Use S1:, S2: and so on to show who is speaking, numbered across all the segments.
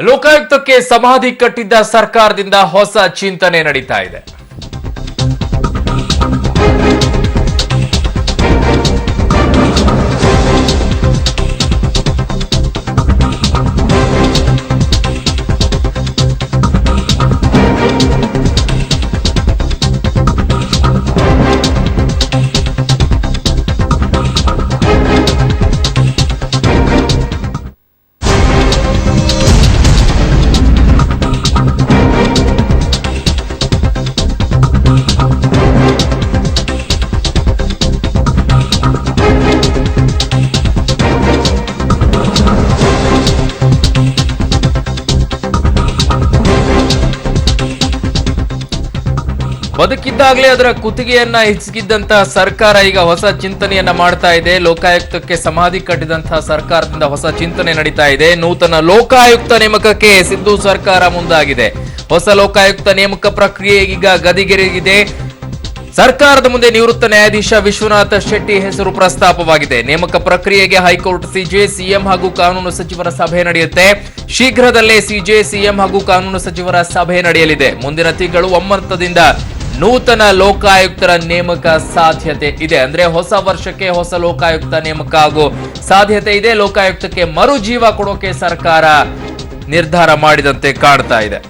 S1: ಲೋಕಾಯುಕ್ತಕ್ಕೆ ಸಮಾಧಿ ಕಟ್ಟಿದ್ದ ಸರ್ಕಾರದಿಂದ ಹೊಸ ಚಿಂತನೆ ನಡೀತಾ ಇದೆ. ಬದುಕಿದ್ದಾಗಲೇ ಅದರ ಕುತ್ತಿಗೆಯನ್ನ ಹಿಚ್ಕಿದ್ದಂತಹ ಸರ್ಕಾರ ಈಗ ಹೊಸ ಚಿಂತನೆಯನ್ನ ಮಾಡ್ತಾ ಇದೆ. ಲೋಕಾಯುಕ್ತಕ್ಕೆ ಸಮಾಧಿ ಕಟ್ಟಿದಂತಹ ಸರ್ಕಾರದಿಂದ ಹೊಸ ಚಿಂತನೆ ನಡೀತಾ ಇದೆ. ನೂತನ ಲೋಕಾಯುಕ್ತ ನೇಮಕಕ್ಕೆ ಸಿದ್ದು ಸರ್ಕಾರ ಮುಂದಾಗಿದೆ. ಹೊಸ ಲೋಕಾಯುಕ್ತ ನೇಮಕ ಪ್ರಕ್ರಿಯೆ ಈಗ ಗದಿಗೆರೆಗಿದೆ. ಸರ್ಕಾರದ ಮುಂದೆ ನಿವೃತ್ತ ನ್ಯಾಯಾಧೀಶ ವಿಶ್ವನಾಥ ಶೆಟ್ಟಿ ಹೆಸರು ಪ್ರಸ್ತಾಪವಾಗಿದೆ. ನೇಮಕ ಪ್ರಕ್ರಿಯೆಗೆ ಹೈಕೋರ್ಟ್, ಸಿಜೆ, ಸಿಎಂ ಹಾಗೂ ಕಾನೂನು ಸಚಿವರ ಸಭೆ ನಡೆಯುತ್ತೆ. ಶೀಘ್ರದಲ್ಲೇ ಸಿಜೆ, ಸಿಎಂ ಹಾಗೂ ಕಾನೂನು ಸಚಿವರ ಸಭೆ ನಡೆಯಲಿದೆ. ಮುಂದಿನ ತಿಂಗಳು ಒಮ್ಮತದಿಂದ ನೂತನ ಲೋಕಾಯುಕ್ತರ ನೇಮಕ ಸಾಧ್ಯತೆ ಇದೆ. ಅಂದ್ರೆ ಹೊಸ ವರ್ಷಕ್ಕೆ ಹೊಸ ಲೋಕಾಯುಕ್ತ ನೇಮಕ ಆಗೋ ಸಾಧ್ಯತೆ ಇದೆ. ಲೋಕಾಯುಕ್ತಕ್ಕೆ ಮರುಜೀವ ಕೊಡೋಕೆ ಸರ್ಕಾರ ನಿರ್ಧಾರ ಮಾಡಿದಂತೆ ಕಾಣ್ತಾ ಇದೆ.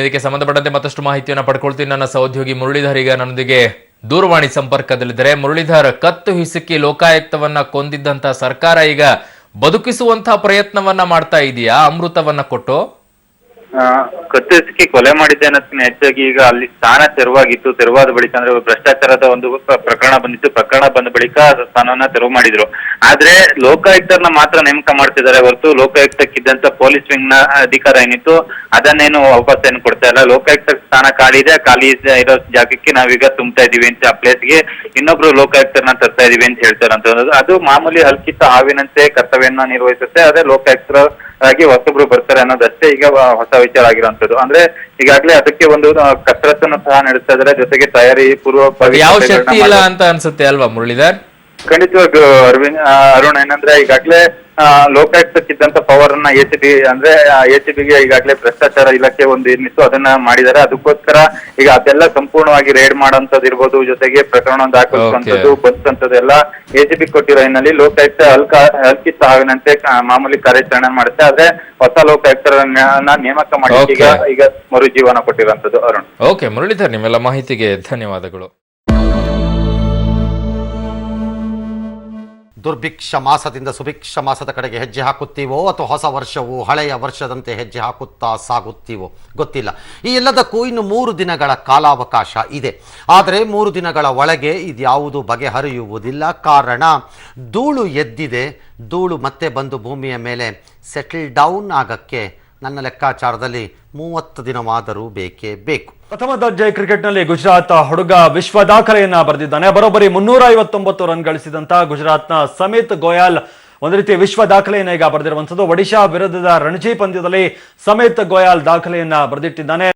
S1: ಇದಕ್ಕೆ ಸಂಬಂಧಪಟ್ಟಂತೆ ಮತ್ತಷ್ಟು ಮಾಹಿತಿಯನ್ನು ಪಡ್ಕೊಳ್ತೀನಿ. ನನ್ನ ಸಹೋದ್ಯೋಗಿ ಮುರಳೀಧರ್ ಈಗ ನನ್ನೊಂದಿಗೆ ದೂರವಾಣಿ ಸಂಪರ್ಕದಲ್ಲಿದ್ದಾರೆ. ಮುರಳೀಧರ್, ಕತ್ತು ಹಿಸುಕಿ ಲೋಕಾಯುಕ್ತವನ್ನ ಕೊಂದಿದ್ದಂತ ಸರ್ಕಾರ ಈಗ ಬದುಕಿಸುವಂತಹ ಪ್ರಯತ್ನವನ್ನ ಮಾಡ್ತಾ ಇದೆಯಾ ಅಮೃತವನ್ನ ಕೊಟ್ಟು?
S2: ಕತ್ತಿಸಿ ಕೊಲೆ ಮಾಡಿದ್ದೆ ಅನ್ನೋದಕ್ಕಿಂತ ಹೆಚ್ಚಾಗಿ ಈಗ ಅಲ್ಲಿ ಸ್ಥಾನ ತೆರವಾಗಿತ್ತು. ತೆರವಾದ ಬಳಿಕ ಅಂದ್ರೆ ಭ್ರಷ್ಟಾಚಾರದ ಒಂದು ಪ್ರಕರಣ ಬಂದಿತ್ತು. ಪ್ರಕರಣ ಬಂದ ಬಳಿಕ ಸ್ಥಾನವನ್ನ ತೆರವು ಮಾಡಿದ್ರು. ಆದ್ರೆ ಲೋಕಾಯುಕ್ತರನ್ನ ಮಾತ್ರ ನೇಮಕ ಮಾಡ್ತಿದ್ದಾರೆ ಹೊರತು ಲೋಕಾಯುಕ್ತಕ್ಕಿದ್ದಂತ ಪೊಲೀಸ್ ವಿಂಗ್ ನ ಅಧಿಕಾರ ಏನಿತ್ತು ಅದನ್ನೇನು ವಾಪಸ್ ಏನು ಕೊಡ್ತಾ ಇಲ್ಲ. ಲೋಕಾಯುಕ್ತ ಸ್ಥಾನ ಖಾಲಿ ಇದೆ. ಖಾಲಿ ಇರೋ ಜಾಗಕ್ಕೆ ನಾವೀಗ ತುಂಬ್ತಾ ಇದೀವಿ ಅಂತ, ಆ ಪ್ಲೇಸ್ಗೆ ಇನ್ನೊಬ್ರು ಲೋಕಾಯುಕ್ತರನ್ನ ತರ್ತಾ ಇದೀವಿ ಅಂತ ಹೇಳ್ತಾರಂತ. ಅದು ಮಾಮೂಲಿ ಹಲ್ಕಿತ ಹಾವಿನಂತೆ ಕರ್ತವ್ಯವನ್ನ ನಿರ್ವಹಿಸುತ್ತೆ. ಅದೇ ಲೋಕಾಯುಕ್ತರ ಆಗಿ ಹೊಸಬ್ರು ಬರ್ತಾರೆ ಅನ್ನೋದಷ್ಟೇ ಈಗ ಹೊಸ ವಿಚಾರ ಆಗಿರುವಂತದ್ದು. ಅಂದ್ರೆ ಈಗಾಗಲೇ ಅದಕ್ಕೆ ಒಂದು ಕಸರತ್ತನ್ನು ಸಹ ನಡೆಸ್ತಾ ಇದ್ದಾರೆ. ಜೊತೆಗೆ ತಯಾರಿ ಪೂರ್ವ
S1: ಯಾವ ಶಕ್ತಿ ಇಲ್ಲ ಅಂತ ಅನ್ಸುತ್ತೆ ಅಲ್ವಾ ಮುರಳೀಧರ್?
S2: ಖಂಡಿತವಾಗಿ ಅರುಣ್, ಏನಂದ್ರೆ ಈಗಾಗಲೇ ಲೋಕಾಯುಕ್ತಕ್ಕಿದ್ದಂತ ಪವರ್ ಅನ್ನ ಎಸಿಬಿ ಅಂದ್ರೆ ಎಸಿಬಿಗೆ ಈಗಾಗಲೇ ಭ್ರಷ್ಟಾಚಾರ ಇಲಾಖೆ ಒಂದು ಏನಿತ್ತು ಅದನ್ನ ಮಾಡಿದ್ದಾರೆ. ಅದಕ್ಕೋಸ್ಕರ ಈಗ ಅದೆಲ್ಲ ಸಂಪೂರ್ಣವಾಗಿ ರೇಡ್ ಮಾಡೋಂಥದ್ದು ಇರ್ಬೋದು, ಜೊತೆಗೆ ಪ್ರಕರಣ ದಾಖಲಿಸುವಂಥದ್ದು ಬಂದಂಥದ್ದೆಲ್ಲ ಎಸಿಬಿ ಕೊಟ್ಟಿರೋ ಹಿನ್ನೆಲೆ ಲೋಕಾಯುಕ್ತ ಹಲ್ಕಿತ ಹಾವಿನಂತೆ ಮಾಮೂಲಿ ಕಾರ್ಯಾಚರಣೆ ಮಾಡುತ್ತೆ. ಆದ್ರೆ ಹೊಸ ಲೋಕಾಯುಕ್ತರನ್ನ ನೇಮಕ ಮಾಡಿ ಈಗ ಮರುಜೀವನ ಕೊಟ್ಟಿರುವಂತದ್ದು. ಅರುಣ್,
S1: ಓಕೆ ಮುರಳೀಧರ್, ನಿಮ್ಮೆಲ್ಲ ಮಾಹಿತಿಗೆ ಧನ್ಯವಾದಗಳು.
S3: ದುರ್ಭಿಕ್ಷ ಮಾಸದಿಂದ ಸುಭಿಕ್ಷ ಮಾಸದ ಕಡೆಗೆ ಹೆಜ್ಜೆ ಹಾಕುತ್ತೀವೋ ಅಥವಾ ಹೊಸ ವರ್ಷವು ಹಳೆಯ ವರ್ಷದಂತೆ ಹೆಜ್ಜೆ ಹಾಕುತ್ತಾ ಸಾಗುತ್ತೀವೋ ಗೊತ್ತಿಲ್ಲ. ಈ ಎಲ್ಲದಕ್ಕೂ ಇನ್ನು 3 ದಿನಗಳ ಕಾಲಾವಕಾಶ ಇದೆ. ಆದರೆ 3 ದಿನಗಳ ಒಳಗೆ ಇದ್ಯಾವುದು ಬಗೆಹರಿಯುವುದಿಲ್ಲ. ಕಾರಣ ಧೂಳು ಎದ್ದಿದೆ. ಧೂಳು ಮತ್ತೆ ಬಂದು ಭೂಮಿಯ ಮೇಲೆ ಸೆಟಲ್ ಡೌನ್ ಆಗಕ್ಕೆ ನನ್ನ ಲೆಕ್ಕಾಚಾರದಲ್ಲಿ 30 ದಿನವಾದರೂ ಬೇಕೇ ಬೇಕು.
S4: ಪ್ರಥಮ ದರ್ಜೆ ಕ್ರಿಕೆಟ್ನಲ್ಲಿ ಗುಜರಾತ್ ಹುಡುಗ ವಿಶ್ವ ದಾಖಲೆಯನ್ನ ಬರೆದಿದ್ದಾನೆ. ಬರೋಬ್ಬರಿ 359 ರನ್ ಗಳಿಸಿದಂತ ಗುಜರಾತ್ನ ಸಮಿತ್ ಗೋಯಲ್ ಒಂದು ರೀತಿ ವಿಶ್ವ ದಾಖಲೆಯನ್ನ ಈಗ ಬರೆದಿರುವಂತದ್ದು. ಒಡಿಶಾ ವಿರುದ್ಧದ ರಣಜಿ ಪಂದ್ಯದಲ್ಲಿ ಸಮಿತ್ ಗೋಯಲ್ ದಾಖಲೆಯನ್ನ ಬರೆದಿಟ್ಟಿದ್ದಾನೆ.